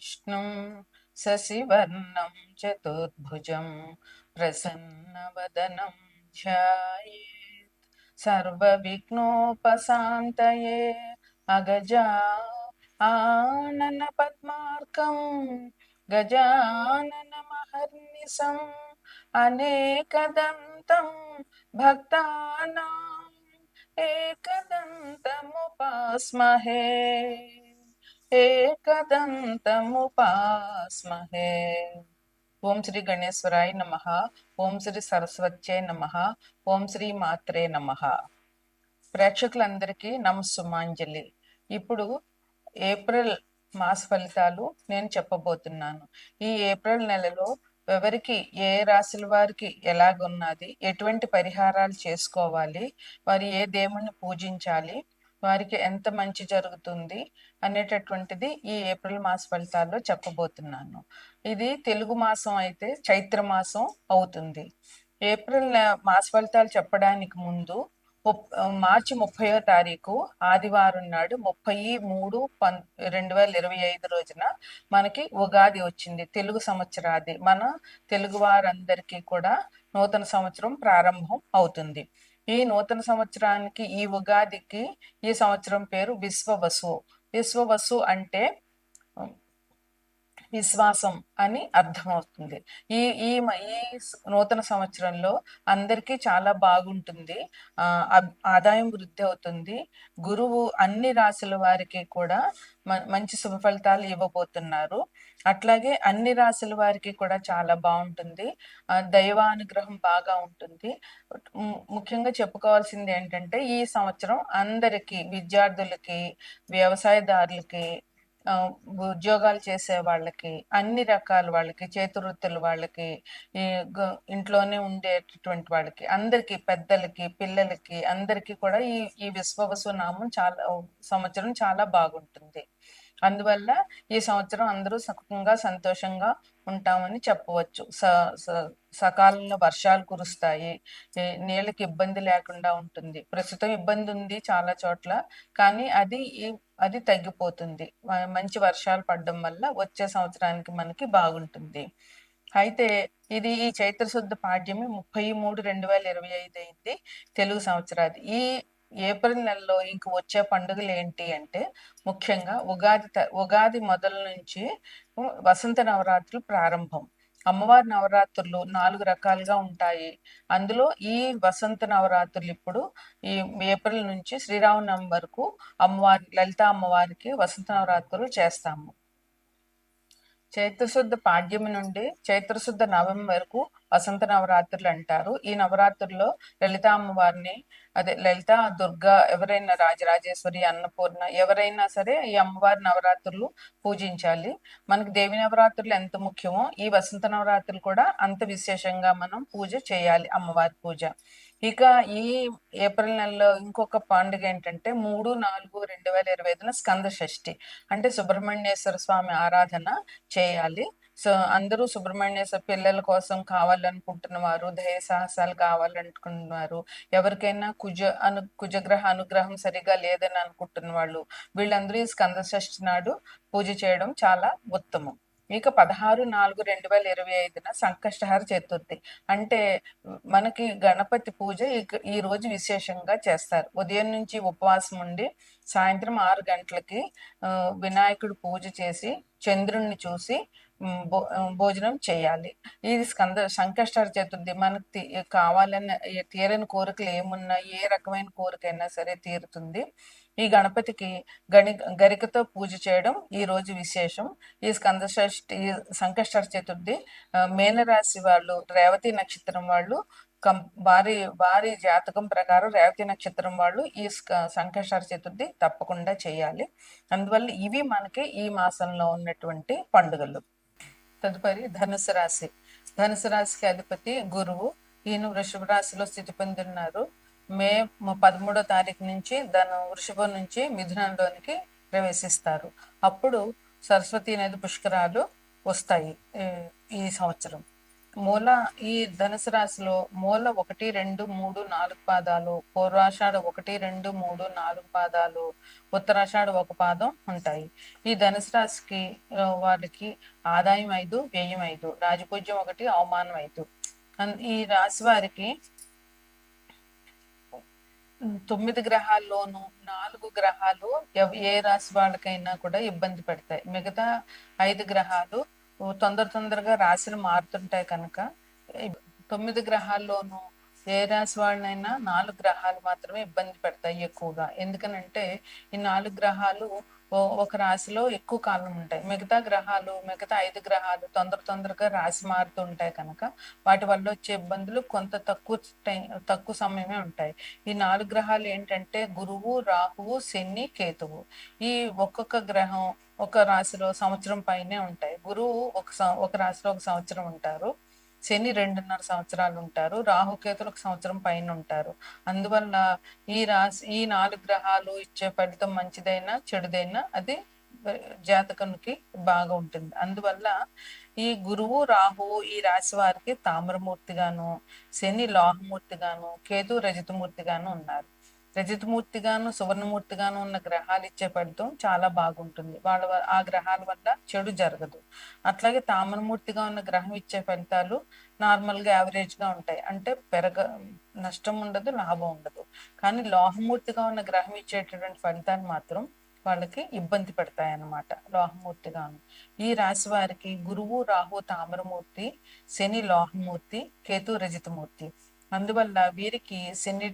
विष्णुं शशिवर्णं चतुर्भुजं प्रसन्नवदनं ध्यायेत् सर्वविघ्नोपशान्तये अगजा आननपद्मार्कं गजाननमहर्निशम् अनेकदन्तं भक्तानाम् एकदन्तमुपास्महे एकदन्तमुपास्महे। ఓం శ్రీ గణేశ్వరాయ నమః. ఓం శ్రీ సరస్వత్యై నమః. ఓం శ్రీ మాత్రే నమః. ప్రేక్షకులందరికీ నమస్సుమాంజలి. ఇప్పుడు ఏప్రిల్ మాస ఫలితాలు నేను చెప్పబోతున్నాను. ఈ ఏప్రిల్ నెలలో ఎవరికి ఏ రాశుల వారికి ఎలాగున్నది, ఎటువంటి పరిహారాలు చేసుకోవాలి, వారు ఏ దేవుణ్ణి పూజించాలి, వారికి ఎంత మంచి జరుగుతుంది అనేటటువంటిది ఈ ఏప్రిల్ మాస ఫలితాల్లో చెప్పబోతున్నాను. ఇది తెలుగు మాసం అయితే చైత్ర మాసం అవుతుంది. ఏప్రిల్ మాస ఫలితాలు చెప్పడానికి ముందు మార్చి 30వ తారీఖు ఆదివారం నాడు 30/3/2025 రోజున మనకి ఉగాది వచ్చింది. తెలుగు సంవత్సరాది మన తెలుగు వారందరికీ కూడా నూతన సంవత్సరం ప్రారంభం అవుతుంది. ఈ నూతన సంవత్సరానికి ఈ ఉగాదికి ఈ సంవత్సరం పేరు విశ్వవసు. విశ్వవసు అంటే విశ్వాసం అని అర్థమవుతుంది. ఈ ఈ ఈ నూతన సంవత్సరంలో అందరికీ చాలా బాగుంటుంది. ఆదాయం వృద్ధి అవుతుంది. గురువు అన్ని రాశుల వారికి కూడా మంచి శుభ ఫలితాలు ఇవ్వబోతున్నారు. అట్లాగే అన్ని రాశుల వారికి కూడా చాలా బాగుంటుంది. దైవానుగ్రహం బాగా ఉంటుంది. ముఖ్యంగా చెప్పుకోవాల్సింది ఏంటంటే ఈ సంవత్సరం అందరికీ, విద్యార్థులకి, వ్యవసాయదారులకి, ఉద్యోగాలు చేసే వాళ్ళకి, అన్ని రకాల వాళ్ళకి, చేతివృత్తుల వాళ్ళకి, ఈ ఇంట్లోనే ఉండేటటువంటి వాళ్ళకి, అందరికి, పెద్దలకి, పిల్లలకి, అందరికీ కూడా ఈ విశ్వవసు నామం సంవత్సరం చాలా బాగుంటుంది. అందువల్ల ఈ సంవత్సరం అందరూ సుఖంగా సంతోషంగా ఉంటామని చెప్పవచ్చు. సకాలంలో వర్షాలు కురుస్తాయి. నీళ్ళకి ఇబ్బంది లేకుండా ఉంటుంది. ప్రస్తుతం ఇబ్బంది ఉంది చాలా చోట్ల, కానీ అది తగ్గిపోతుంది. మంచి వర్షాలు పడడం వల్ల వచ్చే సంవత్సరానికి మనకి బాగుంటుంది. అయితే ఇది ఈ చైత్ర శుద్ధ పాడ్యమి 30/3/2025 అయింది తెలుగు సంవత్సరాది. ఈ ఏప్రిల్ నెలలో ఇంక వచ్చే పండుగలు ఏంటి అంటే ముఖ్యంగా ఉగాది మొదలు నుంచి వసంత నవరాత్రులు ప్రారంభం. అమ్మవారి నవరాత్రులు 4 రకాలుగా ఉంటాయి. అందులో ఈ వసంత నవరాత్రులు ఇప్పుడు ఈ ఏప్రిల్ నుంచి శ్రీరామనవమి వరకు లలితా అమ్మవారికి వసంత నవరాత్రులు చేస్తాము. చైత్రశుద్ధ పాడ్యమి నుండి చైత్రశుద్ధ నవమి వరకు వసంత నవరాత్రులు అంటారు. ఈ నవరాత్రుల్లో లలితా అమ్మవారిని, అదే లలిత, దుర్గా, ఎవరైనా రాజరాజేశ్వరి, అన్నపూర్ణ, ఎవరైనా సరే ఈ అమ్మవారి నవరాత్రులు పూజించాలి. మనకి దేవి నవరాత్రులు ఎంత ముఖ్యమో ఈ వసంత నవరాత్రులు కూడా అంత విశేషంగా మనం పూజ చేయాలి, అమ్మవారి పూజ. ఇక ఈ ఏప్రిల్ నెలలో ఇంకొక పండుగ ఏంటంటే 3/4/2025 స్కంద షష్ఠి, అంటే సుబ్రహ్మణ్యేశ్వర స్వామి ఆరాధన చేయాలి. సో అందరూ సుబ్రహ్మణ్యేశ్వర పిల్లల కోసం కావాలనుకుంటున్న వారు, దయ సాహసాలు కావాలనుకుంటున్నారు, ఎవరికైనా కుజగ్రహ అనుగ్రహం సరిగా లేదని అనుకుంటున్న వాళ్ళు, వీళ్ళందరూ ఈ స్కంద షష్ఠి నాడు పూజ చేయడం చాలా ఉత్తమం. ఇక 16/4/2025 సంకష్టహర చతుర్థి, అంటే మనకి గణపతి పూజ ఈ రోజు విశేషంగా చేస్తారు. ఉదయం నుంచి ఉపవాసం ఉండి సాయంత్రం 6 గంటలకి వినాయకుడు పూజ చేసి చంద్రుణ్ణి చూసి భోజనం చేయాలి. ఇది సంకష్టహర చతుర్థి. మనకు కావాలని తీరని కోరికలు ఏమున్నా, ఏ రకమైన కోరికైనా సరే తీరుతుంది. ఈ గణపతికి గరికతో పూజ చేయడం ఈ రోజు విశేషం. ఈ సంకష్టహర చతుర్థి మేనరాశి వాళ్ళు, రేవతి నక్షత్రం వాళ్ళు, వారి జాతకం ప్రకారం రేవతి నక్షత్రం వాళ్ళు ఈ సంకష్టహర చతుర్థి తప్పకుండా చేయాలి. అందువల్ల ఇవి మనకి ఈ మాసంలో ఉన్నటువంటి పండుగలు. తదుపరి ధనుసు రాశి. ధనుసు రాశికి అధిపతి గురువు. ఈయన వృషభ రాశిలో స్థితి పొందున్నారు. మే 13వ తారీఖు నుంచి వృషభం నుంచి మిథునంలోనికి ప్రవేశిస్తారు. అప్పుడు సరస్వతి నది పుష్కరాలు వస్తాయి ఈ సంవత్సరం. మూల ఈ ధనుసు రాశిలో మూల 1, 2, 3, 4 పాదాలు, పూర్వాషాఢ 1, 2, 3, 4 పాదాలు, ఉత్తరాషాఢ 1 పాదం ఉంటాయి. ఈ ధనుసు రాశికి వారికి ఆదాయం 5, వ్యయం 5, రాజపూజ్యం 1, అవమానం 5. ఈ రాశి వారికి 9 గ్రహాల్లోనూ 4 గ్రహాలు ఏ రాశి వాళ్ళకైనా కూడా ఇబ్బంది పెడతాయి. మిగతా 5 గ్రహాలు తొందరగా రాశులు మారుతుంటాయి కనుక 9 గ్రహాల్లోనూ ఏ రాశి వాళ్ళనైనా 4 గ్రహాలు మాత్రమే ఇబ్బంది పెడతాయి ఎక్కువగా. ఎందుకనంటే ఈ 4 గ్రహాలు ఒక రాశిలో ఎక్కువ కాలం ఉంటాయి. మిగతా 5 గ్రహాలు తొందరగా రాశి మారుతూ ఉంటాయి కనుక వాటి వల్ల వచ్చే ఇబ్బందులు కొంత తక్కువ సమయమే ఉంటాయి. ఈ 4 గ్రహాలు ఏంటంటే గురువు, రాహువు, శని, కేతువు. ఈ ఒక్కొక్క గ్రహం ఒక రాశిలో సంవత్సరం పైనే ఉంటాయి. గురువు ఒక రాశిలో 1 సంవత్సరం ఉంటారు. శని 2.5 సంవత్సరాలు ఉంటారు. రాహుకేతులు 1 సంవత్సరం పైన ఉంటారు. అందువల్ల ఈ 4 గ్రహాలు ఇచ్చే ఫలితం మంచిదైనా చెడుదైనా అది జాతకునికి బాగా ఉంటుంది. అందువల్ల ఈ గురువు, రాహువు ఈ రాశి వారికి తామ్రమూర్తిగాను, శని లోహమూర్తిగాను, కేతు రజతమూర్తిగాను ఉన్నారు. రజతమూర్తిగాను, సువర్ణమూర్తిగాను ఉన్న గ్రహాలు ఇచ్చే ఫలితం చాలా బాగుంటుంది. ఆ గ్రహాల వల్ల చెడు జరగదు. అట్లాగే తామ్రమూర్తిగా ఉన్న గ్రహం ఇచ్చే ఫలితాలు నార్మల్ గా యావరేజ్ గా ఉంటాయి. అంటే నష్టం ఉండదు, లాభం ఉండదు. కానీ లోహమూర్తిగా ఉన్న గ్రహం ఇచ్చేటటువంటి ఫలితాలు మాత్రం వాళ్ళకి ఇబ్బంది పెడతాయి అన్నమాట. లోహమూర్తిగాను ఈ రాశి వారికి గురువు, రాహు తామ్రమూర్తి, శని లోహమూర్తి, కేతు రజతమూర్తి. అందువల్ల వీరికి శని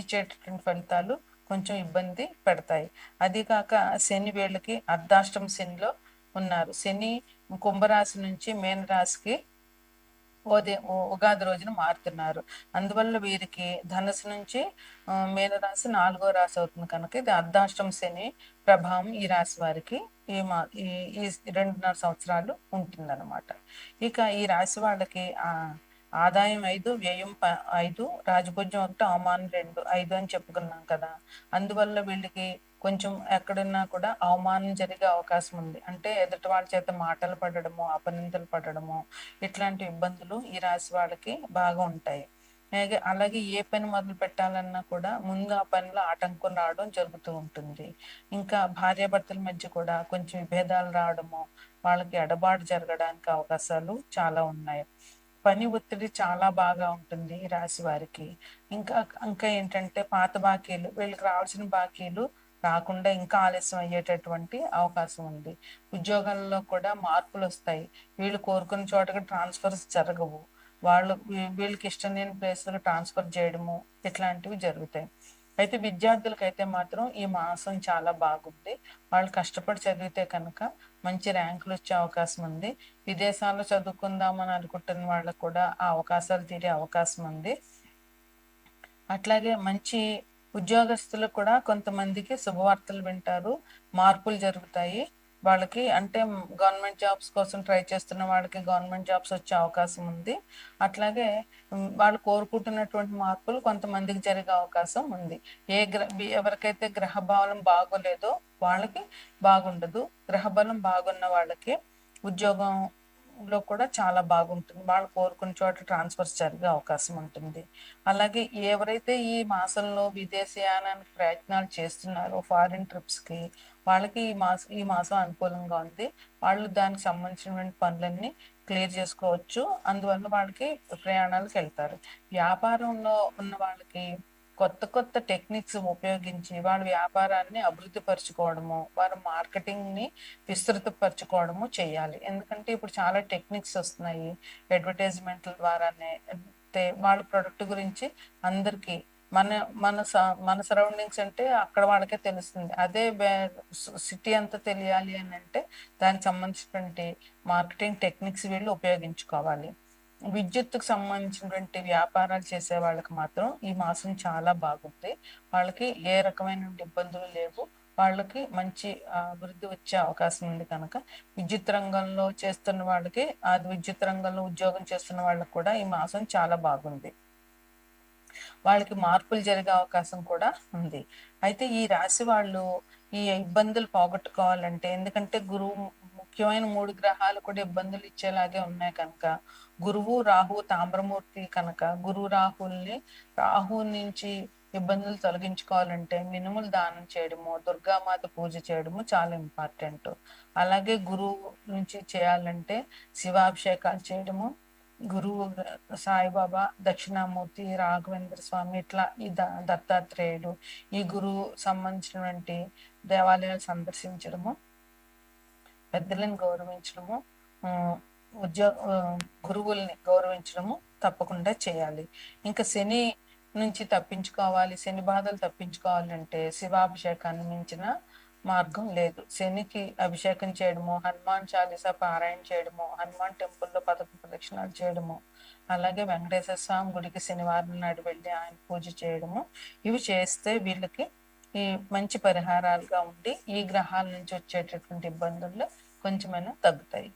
ఇచ్చేటటువంటి ఫలితాలు కొంచెం ఇబ్బంది పెడతాయి. అది కాక శని వీళ్ళకి అర్ధాష్టమ శనిలో ఉన్నారు. శని కుంభరాశి నుంచి మీనరాశికి ఉగాది రోజున మారుతున్నారు. అందువల్ల వీరికి ధనుసు నుంచి మీనరాశి 4వ రాశి అవుతుంది కనుక ఇది అర్ధాష్టమ శని ప్రభావం ఈ రాశి వారికి ఈ 2.5 సంవత్సరాలు ఉంటుందన్నమాట. ఇక ఈ రాశి వాళ్ళకి ఆదాయం 5, వ్యయం 5, రాజపూజ్యం 1, అవమానం 2, 5 అని చెప్పుకున్నాం కదా. అందువల్ల వీళ్ళకి కొంచెం ఎక్కడున్నా కూడా అవమానం జరిగే అవకాశం ఉంది. అంటే ఎదుటి వాళ్ళ చేత మాటలు పడడము, అపనిందలు పడడము, ఇట్లాంటి ఇబ్బందులు ఈ రాశి వాళ్ళకి బాగా ఉంటాయి. అలాగే ఏ పని మొదలు పెట్టాలన్నా కూడా ముందు ఆ పనిలో ఆటంకం రావడం జరుగుతూ ఉంటుంది. ఇంకా భార్యాభర్తల మధ్య కూడా కొంచెం విభేదాలు రావడము, వాళ్ళకి ఎడబాటు జరగడానికి అవకాశాలు చాలా ఉన్నాయి. పని ఒత్తిడి చాలా బాగా ఉంటుంది ఈ రాశి వారికి. ఇంకా ఏంటంటే పాత బాకీలు, వీళ్ళకి రావాల్సిన బాకీలు రాకుండా ఇంకా ఆలస్యం అయ్యేటటువంటి అవకాశం ఉంది. ఉద్యోగాల్లో కూడా మార్పులు వస్తాయి. వీళ్ళు కోరుకున్న చోటకి ట్రాన్స్ఫర్స్ జరగవు. వీళ్ళకి ఇష్టం లేని ప్లేస్లకు ట్రాన్స్ఫర్ చేయడము ఇట్లాంటివి జరుగుతాయి. అయితే విద్యార్థులకైతే మాత్రం ఈ మాసం చాలా బాగుంది. వాళ్ళు కష్టపడి చదివితే కనుక మంచి ర్యాంకులు వచ్చే అవకాశం ఉంది. విదేశాల్లో చదువుకుందామని అనుకుంటున్న వాళ్ళకు కూడా ఆ అవకాశాలు తీరే అవకాశం ఉంది. అట్లాగే మంచి ఉద్యోగస్తులు కూడా కొంతమందికి శుభవార్తలు వింటారు, మార్పులు జరుగుతాయి. వాళ్ళకి అంటే గవర్నమెంట్ జాబ్స్ కోసం ట్రై చేస్తున్న వాళ్ళకి గవర్నమెంట్ జాబ్స్ వచ్చే అవకాశం ఉంది. అట్లాగే వాళ్ళు కోరుకుంటున్నటువంటి మార్పులు కొంతమందికి జరిగే అవకాశం ఉంది. ఎవరికైతే గ్రహబలం బాగోలేదో వాళ్ళకి బాగుండదు. గ్రహబలం బాగున్న వాళ్ళకి ఉద్యోగంలో కూడా చాలా బాగుంటుంది. వాళ్ళు కోరుకున్న చోట ట్రాన్స్ఫర్స్ జరిగే అవకాశం ఉంటుంది. అలాగే ఎవరైతే ఈ మాసంలో విదేశీయానానికి ప్రయత్నాలు చేస్తున్నారో ఫారిన్ ట్రిప్స్కి, వాళ్ళకి ఈ మాసం అనుకూలంగా ఉంది. వాళ్ళు దానికి సంబంధించినటువంటి పనులన్నీ క్లియర్ చేసుకోవచ్చు. అందువల్ల వాళ్ళకి ప్రయాణాలకు వెళ్తారు. వ్యాపారంలో ఉన్న వాళ్ళకి కొత్త టెక్నిక్స్ ఉపయోగించి వాళ్ళ వ్యాపారాన్ని అభివృద్ధి పరచుకోవడము, వారి మార్కెటింగ్ని విస్తృతపరచుకోవడము చేయాలి. ఎందుకంటే ఇప్పుడు చాలా టెక్నిక్స్ వస్తున్నాయి అడ్వర్టైజ్మెంట్ల ద్వారానే. వాళ్ళ ప్రొడక్ట్ గురించి అందరికీ మన సరౌండింగ్స్ అంటే అక్కడ వాళ్ళకే తెలుస్తుంది. అదే సిటీ అంతా తెలియాలి అని అంటే దానికి సంబంధించినటువంటి మార్కెటింగ్ టెక్నిక్స్ వీళ్ళు ఉపయోగించుకోవాలి. విద్యుత్తుకు సంబంధించినటువంటి వ్యాపారాలు చేసే వాళ్ళకి మాత్రం ఈ మాసం చాలా బాగుంది. వాళ్ళకి ఏ రకమైన ఇబ్బందులు లేవు. వాళ్ళకి మంచి అభివృద్ధి వచ్చే అవకాశం ఉంది కనుక విద్యుత్ రంగంలో చేస్తున్న వాళ్ళకి, విద్యుత్ రంగంలో ఉద్యోగం చేస్తున్న వాళ్ళకి కూడా ఈ మాసం చాలా బాగుంది. వాళ్ళకి మార్పులు జరిగే అవకాశం కూడా ఉంది. అయితే ఈ రాశి వాళ్ళు ఈ ఇబ్బందులు పోగొట్టుకోవాలంటే, ఎందుకంటే గురువు ముఖ్యమైన 3 గ్రహాలు కూడా ఇబ్బందులు ఇచ్చేలాగే ఉన్నాయి కనుక, గురువు, రాహు, తామ్రమూర్తి కనుక గురు రాహుల్ని రాహు నుంచి ఇబ్బందులు తొలగించుకోవాలంటే మినుములు దానం చేయడము, దుర్గామాత పూజ చేయడము చాలా ఇంపార్టెంట్. అలాగే గురువు నుంచి చేయాలంటే శివాభిషేకాలు చేయడము, గురువు సాయిబాబా, దక్షిణామూర్తి, రాఘవేంద్ర స్వామి, ఇట్లా ఈ దత్తాత్రేయుడు, ఈ గురువు సంబంధించినటువంటి దేవాలయాలు సందర్శించడము, పెద్దలను గౌరవించడము, గురువుల్ని గౌరవించడము తప్పకుండా చేయాలి. ఇంకా శని నుంచి తప్పించుకోవాలి, శని బాధలు తప్పించుకోవాలంటే శివాభిషేకాన్ని మించిన మార్గం లేదు. శనికి అభిషేకం చేయడము, హనుమాన్ చాలీసా పారాయణ చేయడము, హనుమాన్ టెంపుల్లో 11 ప్రదక్షిణాలు చేయడము, అలాగే వెంకటేశ్వర స్వామి గుడికి శనివారం నాడు వెళ్ళి ఆయన పూజ చేయడము, ఇవి చేస్తే వీళ్ళకి ఈ మంచి పరిహారాలుగా ఉండి ఈ గ్రహాల నుంచి వచ్చేటటువంటి ఇబ్బందులు కొంచెమైనా తగ్గుతాయి.